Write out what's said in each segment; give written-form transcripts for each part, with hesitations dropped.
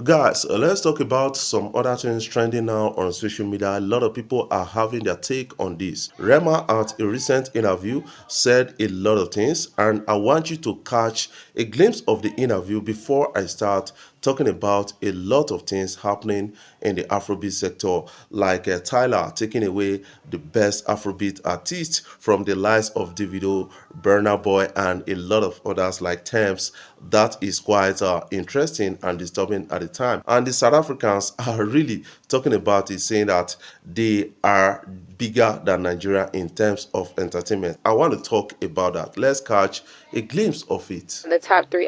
Guys, let's talk about some other things trending now on social media. A lot of people are having their take on this. Rema, at a recent interview, said a lot of things, and I want you to catch a glimpse of the interview before I start talking about a lot of things happening in the Afrobeat sector, like Tyla taking away the best Afrobeat artist from the likes of Davido, Burna Boy, and a lot of others like Thames. That is quite interesting and disturbing at the time. And the South Africans are really talking about it, saying that they are bigger than Nigeria in terms of entertainment. I want to talk about that. Let's catch a glimpse of it. The top three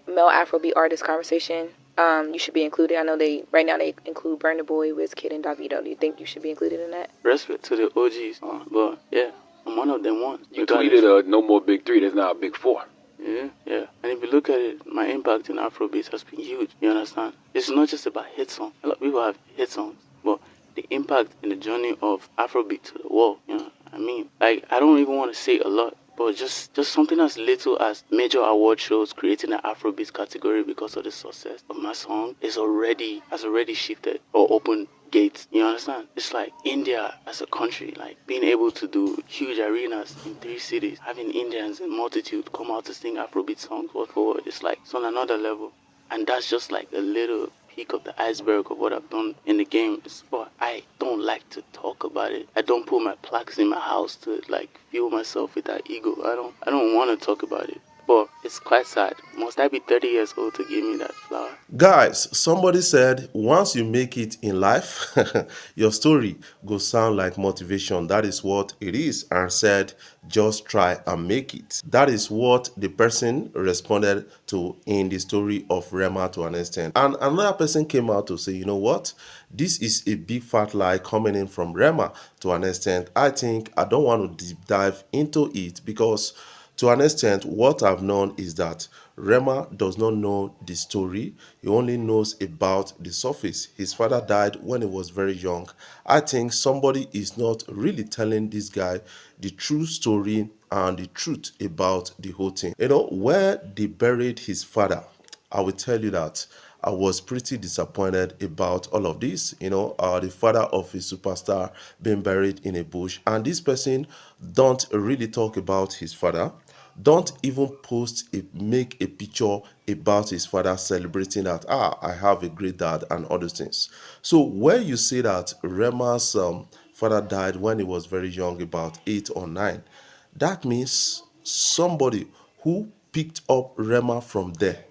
male Afrobeat artist conversation. You should be included. I know right now they include Burna Boy, Wizkid, and Davido. Do you think you should be included in that? Respect to the OGs, but yeah, I'm one of them ones. You tweeted no more big three, there's now a big four. Yeah. And if you look at it, my impact in Afrobeats has been huge. You understand? It's not just about hit songs. A lot of people have hit songs, but the impact in the journey of Afrobeat to the world, you know, I mean, like, I don't even want to say a lot, but just something as little as major award shows creating an Afrobeat category because of the success of my song has already shifted or opened gates. You understand? It's like India as a country, like being able to do huge arenas in 3 cities, having Indians in multitude come out to sing Afrobeat songs word for word. It's like it's on another level. And that's just like a little peak of the iceberg of what I've done in the game. But I don't like to talk about it. I don't put my plaques in my house to like fuel myself with that ego. I don't want to talk about it. But it's quite sad. Must I be 30 years old to give me that flower? Guys, somebody said once you make it in life, your story go sound like motivation. That is what it is, and said just try and make it. That is what the person responded to in the story of Rema to an extent. And another person came out to say, you know what? This is a big fat lie coming in from Rema to an extent. I think I don't want to deep dive into it because to an extent, what I've known is that Rema does not know the story. He only knows about the surface. His father died when he was very young. I think somebody is not really telling this guy the true story and the truth about the whole thing. You know, where they buried his father, I will tell you that I was pretty disappointed about all of this. You know, the father of a superstar being buried in a bush, and this person don't really talk about his father. Don't even make a picture about his father celebrating that, I have a great dad and other things. So when you say that Rema's father died when he was very young, about 8 or 9, that means somebody who picked up Rema from there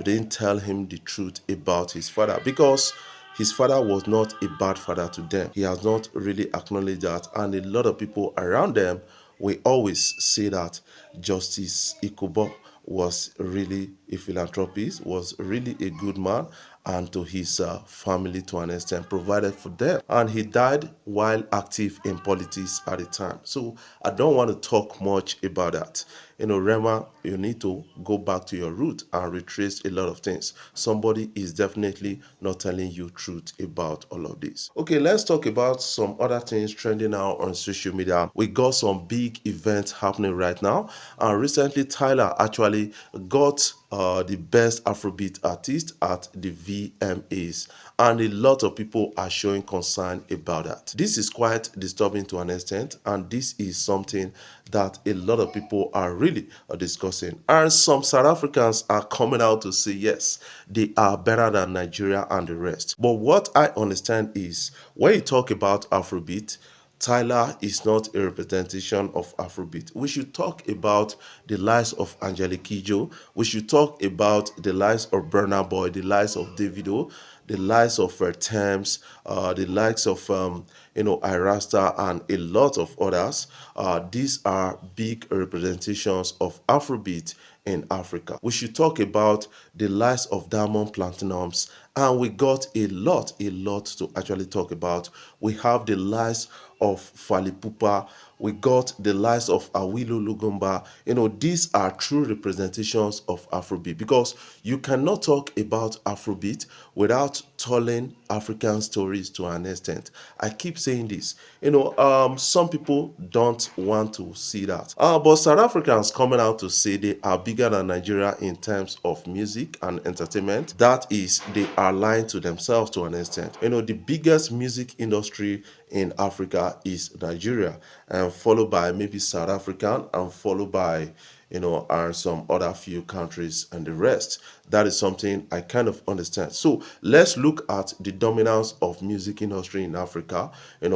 didn't tell him the truth about his father, because his father was not a bad father to them. He has not really acknowledged that, and a lot of people around them will always say that Justice Ikubo was really a philanthropist, was really a good man, and to his family to an extent provided for them. And he died while active in politics at the time. So I don't want to talk much about that. You know, Rema, you need to go back to your root and retrace a lot of things. Somebody is definitely not telling you truth about all of this. Okay, let's talk about some other things trending now on social media. We got some big events happening right now. And recently, Tyla actually got the best Afrobeat artist at the VMAs, and a lot of people are showing concern about that. This is quite disturbing to an extent, and this is something that a lot of people are really discussing. And some South Africans are coming out to say yes, they are better than Nigeria and the rest. But what I understand is when you talk about Afrobeat, Tyla is not a representation of Afrobeat. We should talk about the lives of Angelique Kidjo. We should talk about the lives of Burna Boy, the lives of Davido, the lives of Thames, the likes of Irasta, and a lot of others. These are big representations of Afrobeat in Africa. We should talk about the lives of Diamond Platinums, and we got a lot to actually talk about. We have the lives of Falipupa, we got the likes of Awilo Lugumba. These are true representations of Afrobeat, because you cannot talk about Afrobeat without telling African stories to an extent. I keep saying this. Some people don't want to see that. But South Africans coming out to say they are bigger than Nigeria in terms of music and entertainment. That is, they are lying to themselves to an extent. The biggest music industry in Africa is Nigeria, and followed by maybe South African, and followed by and some other few countries and the rest. That is something I kind of understand. So let's look at the dominance of music industry in Africa,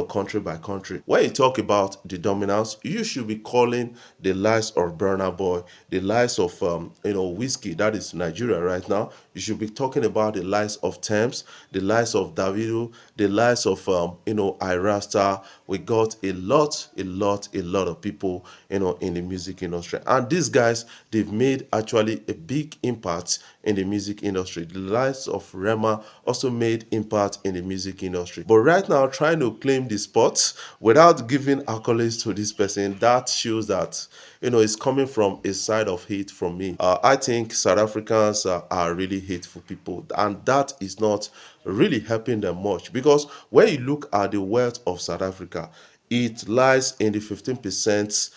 country by country. When you talk about the dominance, you should be calling the likes of Burna Boy, the likes of Whiskey, that is Nigeria right now. You should be talking about the likes of Thames, the likes of Davido, the likes of Irasta. We got a lot of people in the music industry, and these guys, they've made actually a big impact in the music industry. The likes of Rema also made impact in the music industry. But right now, trying to claim the spot without giving accolades to this person, that shows that it's coming from a side of hate from me. I think South Africans are really hateful people, and that is not really helping them much, because when you look at the wealth of South Africa, it lies in the 15%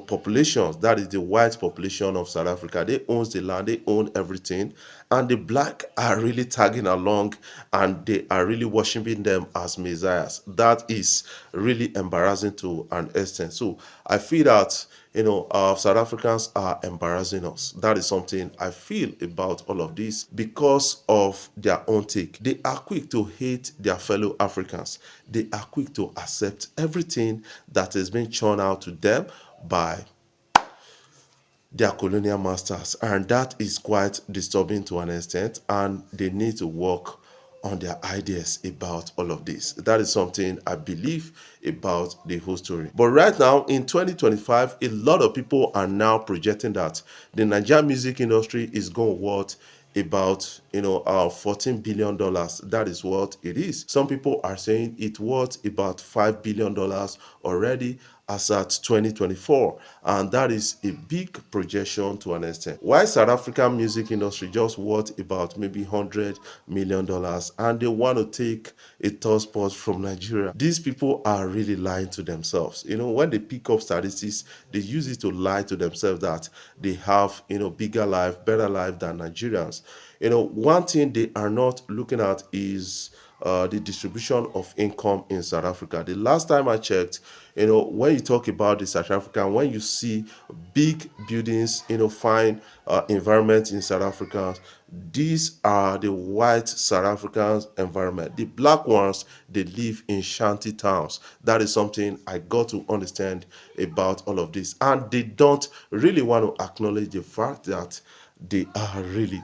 population. That is the white population of South Africa. They own the land, they own everything, and the black are really tagging along, and they are really worshiping them as messiahs. That is really embarrassing to an extent. So I feel that South Africans are embarrassing us. That is something I feel about all of this, because of their own take. They are quick to hate their fellow Africans. They are quick to accept everything that has been churned out to them by their colonial masters, and that is quite disturbing to an extent, and they need to work on their ideas about all of this. That is something I believe about the whole story. But right now in 2025, a lot of people are now projecting that the Nigerian music industry is going worth about $14 billion. That is what it is. Some people are saying it worth about $5 billion already as at 2024, and that is a big projection to an extent. Why South African music industry just worth about maybe $100 million, and they want to take a top spot from Nigeria? These people are really lying to themselves. When they pick up statistics, they use it to lie to themselves that they have bigger life, better life than Nigerians. One thing they are not looking at is the distribution of income in South Africa. The last time I checked, when you talk about the South African, when you see big buildings, fine environment in South Africa, these are the white South Africans environment. The black ones, they live in shanty towns. That is something I got to understand about all of this. And they don't really want to acknowledge the fact that they are really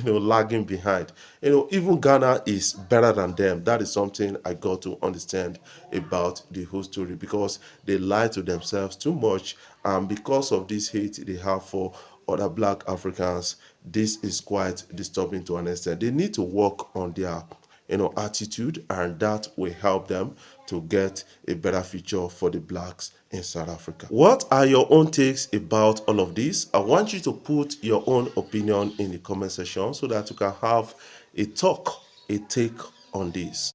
lagging behind. Even Ghana is better than them. That is something I got to understand about the whole story, because they lie to themselves too much, and because of this hate they have for other black Africans, this is quite disturbing to an extent. They need to work on their attitude, and that will help them to get a better future for the blacks in South Africa. What are your own takes about all of this? I want you to put your own opinion in the comment section so that you can have a talk, a take on this.